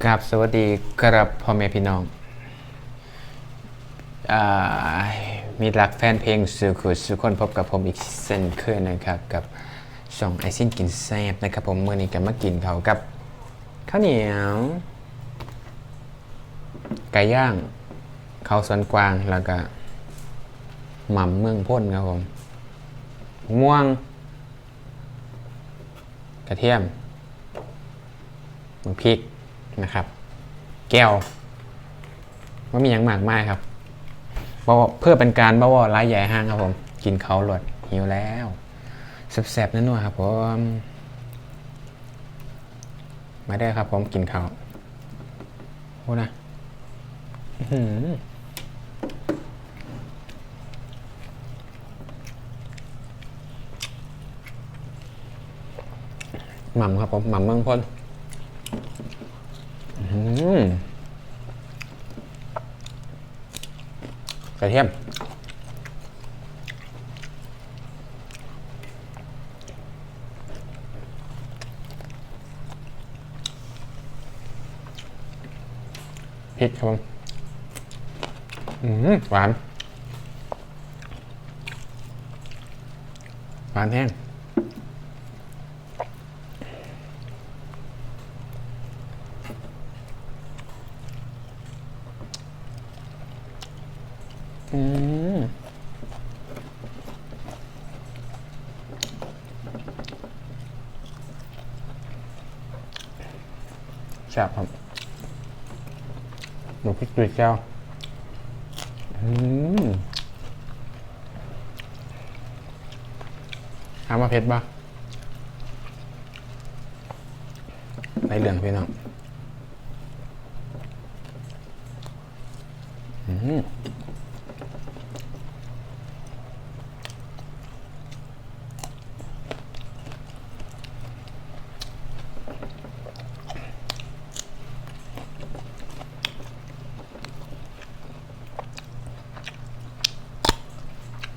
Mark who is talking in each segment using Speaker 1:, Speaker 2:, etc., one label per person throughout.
Speaker 1: ครับสวัสดีครับพ่อแม่พี่น้องอ่ามีรักแฟนเพลงสุคนพบกับผมอีกเช่นเคยนะครับกับช่องไอซินกินแซ่บนะครับผมมื้อนี้ก็มากินเขากับข้าวเหนียวไก่ย่างข้าวสวนกวางแล้วก็หม่ำเมืองพ่นครับผมม่วงกระเทียมพริกนะครับแก้วว่ามีอย่างมากมายครับเพื่อเป็นการบ่าวร้ายใหญ่ห้างครับผมกินเขาหลดหิวแล้วแซ่บๆนั่นนู่นครับผมมาได้ครับผมกินเขาโอ้นะหม่ำครับผมหม่ำเมืองพ้นกระเทียมพริกครับผมหวานหวานแห้งแซ่บครับหมูพริกจุยแก้วถามว่าเผ็ดป่ะในเรื่องพี่น้อง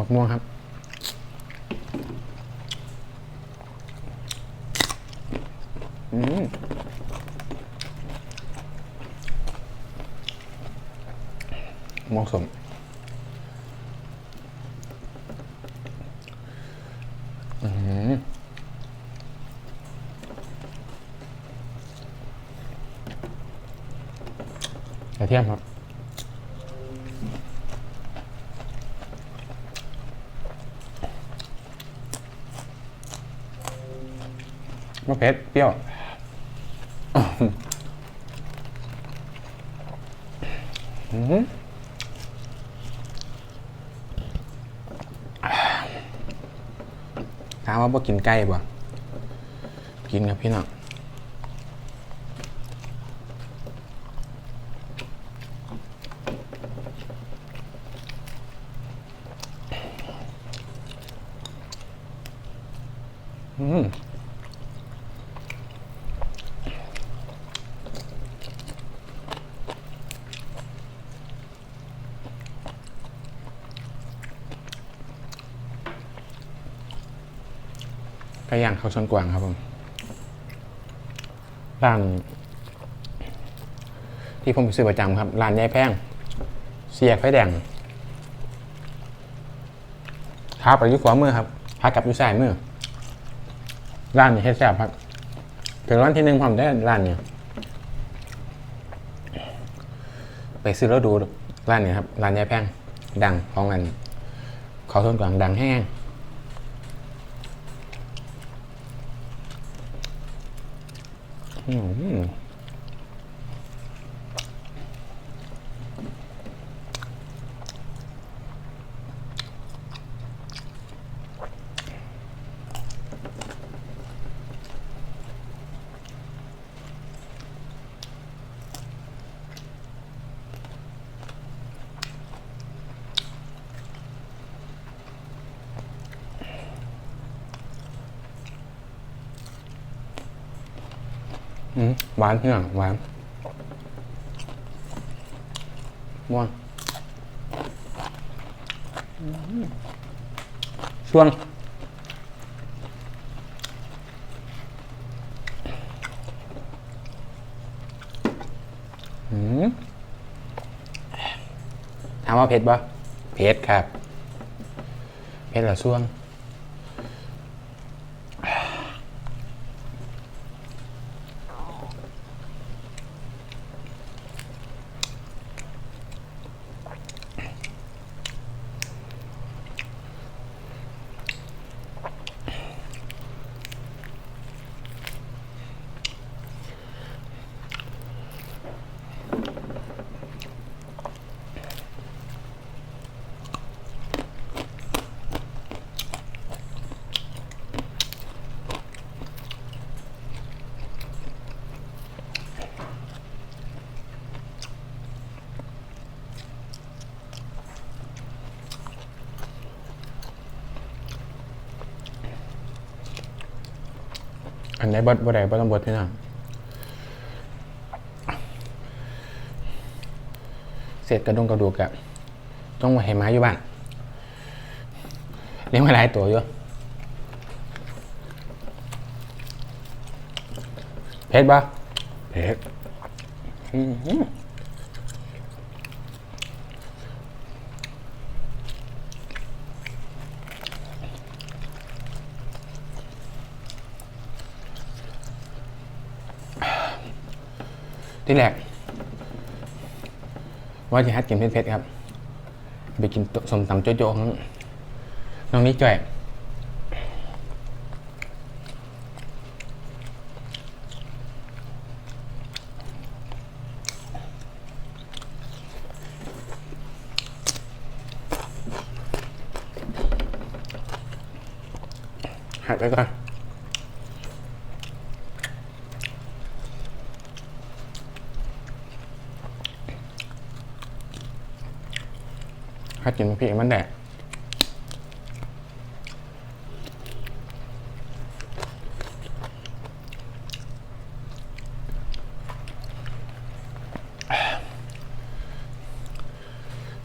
Speaker 1: มะม่วงครับเหมาะสมกระเทียมครับมะเผ็ดเปรี้ยวถามว่าบ่กินไก่บ่กินครับพี่น้องไก่ย่างเขาชนกวางครับผมร้านที่ผมไปซื้อประจำครับร้านยายแพงเสียกไฟแดงท้าไปยุขวามือครับพากับยุซ้ายมือร้านนี้ให้แซ่บครับถึงวันที่1ผมได้ร้านนี้ไปซื้อแล้วดูร้านนี้ครับร้านยายแพงดังของกันเขาชนกวางดังแห้งหวานพี่น้องหวานม่วงช่วง ถามว่าเผ็ดปะเผ็ดครับเผ็ดเหรอซ่วงอันไหนบดบ่ได้บ่ต้องบดพี่น้องเศษกระดงกระดูกอะต้องมาให้หมาอยู่บ้านเลี้ยงมาหลายตัวอยู่เผ็ดปะเผ็ดที่แรกว่าจะฮัดกินเผ็ดๆครับไปกินสมตำโจ๊กๆของน้องนิดจ่อยหัดไปก่อนหัดกินพริกมันแดด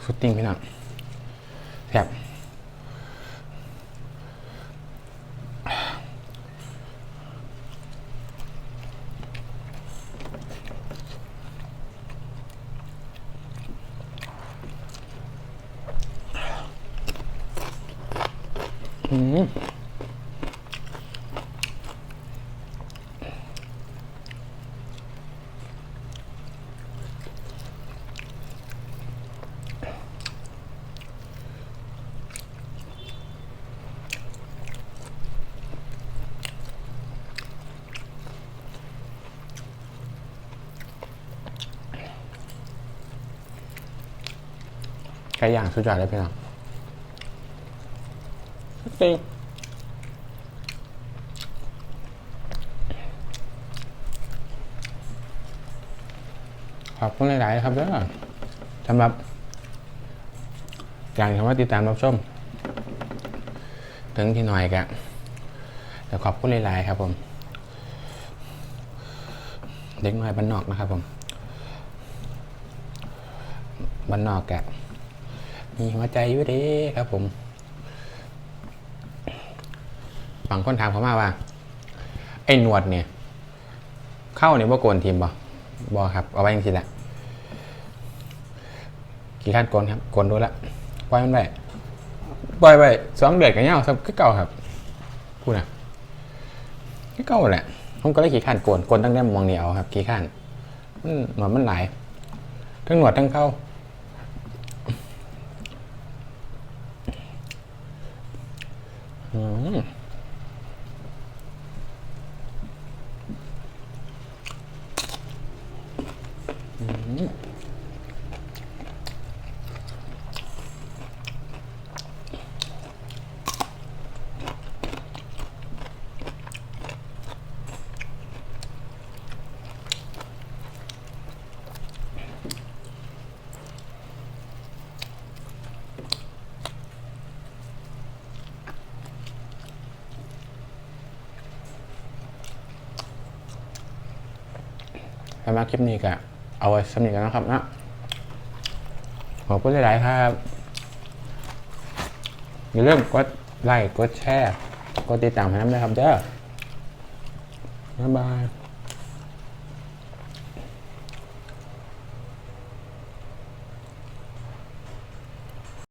Speaker 1: สุดติ้งพี่น้องแซ่บไก่ย่างสุดยอดเลยพี่น้องจริงขอบคุณหลายๆครับเด้อสำหรับการที่มาติดตามรับชมถึงที่หน่อยกะแต่ขอบคุณหลายๆครับผมเด็กน้อยบ้านนอกนะครับผมบ้านนอกกะมีหัวใจอยู่ดีครับผมบางคนถามเขามาว่าไอ้หนวดเนี่ยเข้าเนี่ยว่าโกนทีมบ่ครับเอาไว้ยังสิแหละกี่ขั้นโกนครับโกนดูละปล่อยมันไปปล่อยไป2 เดือนกันเงาซับก็เก่าครับพูดนะก็เก่าแหละผมก็เลยขี่ขั้นโกนตั้งแต่มองเหนียวครับขี่ขั้นหนวดมันหลายทั้งหนวดทั้งเข้าสำหรับคลิปนี้ก็เอาไว้สำหรับกันนะครับนะขอบคุณหลายๆครับอย่าลืมกดไลค์กดแชร์กดติดตามให้ด้วยครับเจ้าบ๊ายบาย